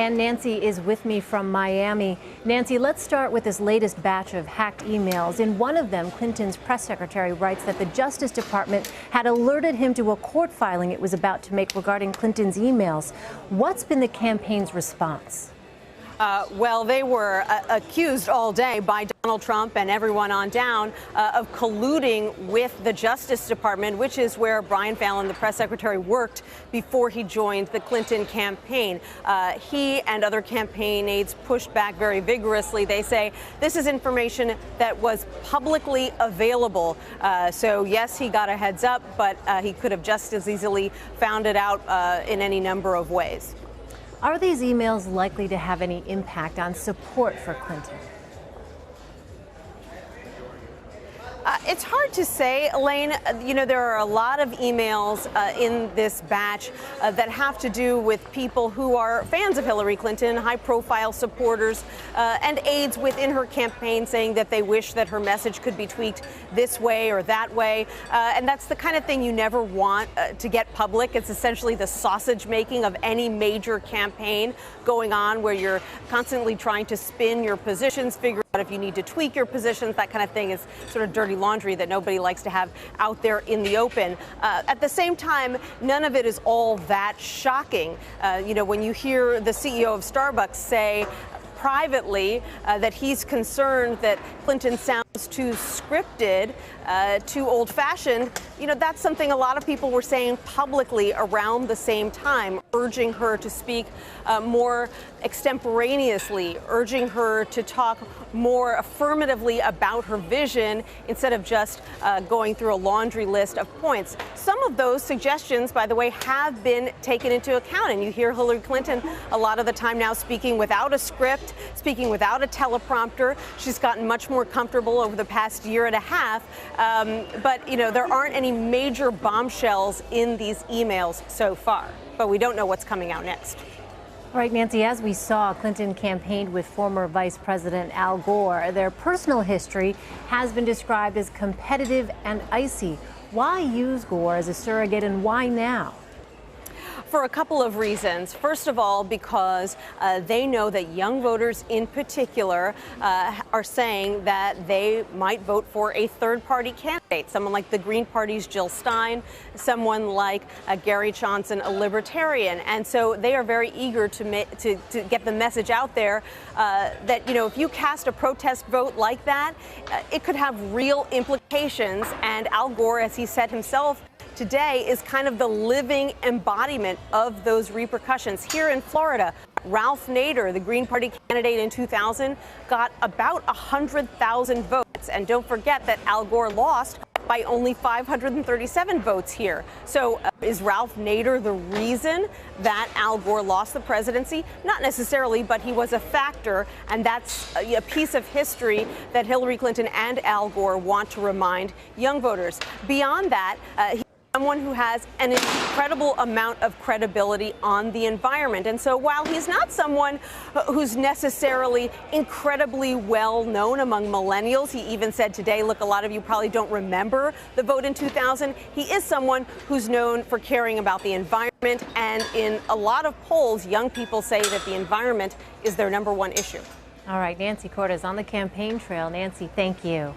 And Nancy is with me from Miami. Nancy, let's start with this latest batch of hacked emails. In one of them, Clinton's press secretary writes that the Justice Department had alerted him to a court filing it was about to make regarding Clinton's emails. What's been the campaign's response? Well, they were accused all day by Donald Trump and everyone on down of colluding with the Justice Department, which is where Brian Fallon, the press secretary, worked before he joined the Clinton campaign. He and other campaign aides pushed back very vigorously. They say this is information that was publicly available. So, yes, he got a heads up, but he could have just as easily found it out in any number of ways. Are these emails likely to have any impact on support for Clinton? It's hard to say, Elaine. You know, there are a lot of emails in this batch that have to do with people who are fans of Hillary Clinton, high-profile supporters, and aides within her campaign saying that they wish that her message could be tweaked this way or that way. And that's the kind of thing you never want to get public. It's essentially the sausage making of any major campaign going on, where you're constantly trying to spin your positions, figure out if you need to tweak your positions. That kind of thing is sort of dirty laundry that nobody likes to have out there in the open. At the same time, none of it is all that shocking. You know, when you hear the CEO of Starbucks say privately that he's concerned that Clinton sounds too scripted, too old-fashioned, you know, that's something a lot of people were saying publicly around the same time, urging her to speak more extemporaneously, urging her to talk more affirmatively about her vision instead of just going through a laundry list of points. Some of those suggestions, by the way, have been taken into account, and you hear Hillary Clinton a lot of the time now speaking without a script, speaking without a teleprompter. She's gotten much more comfortable over the past year and a half, but, you know, there aren't any major bombshells in these emails so far, but we don't know what's coming out next. All right, Nancy, as we saw, Clinton campaigned with former Vice President Al Gore. Their personal history has been described as competitive and icy. Why use Gore as a surrogate, and why now? For a couple of reasons. First of all, because they know that young voters in particular are saying that they might vote for a third-party candidate, someone like the Green Party's Jill Stein, someone like Gary Johnson, a libertarian. And so they are very eager to get the message out there that, you know, if you cast a protest vote like that, it could have real implications. And Al Gore, as he said himself today, is kind of the living embodiment of those repercussions. Here in Florida, Ralph Nader, the Green Party candidate in 2000, got about 100,000 votes. And don't forget that Al Gore lost by only 537 votes here. So is Ralph Nader the reason that Al Gore lost the presidency? Not necessarily, but he was a factor, and that's a piece of history that Hillary Clinton and Al Gore want to remind young voters. Beyond that, someone who has an incredible amount of credibility on the environment. And so while he's not someone who's necessarily incredibly well known among millennials, he even said today, look, a lot of you probably don't remember the vote in 2000. He is someone who's known for caring about the environment. And in a lot of polls, young people say that the environment is their #1 issue. All right, Nancy Cordes on the campaign trail. Nancy, thank you.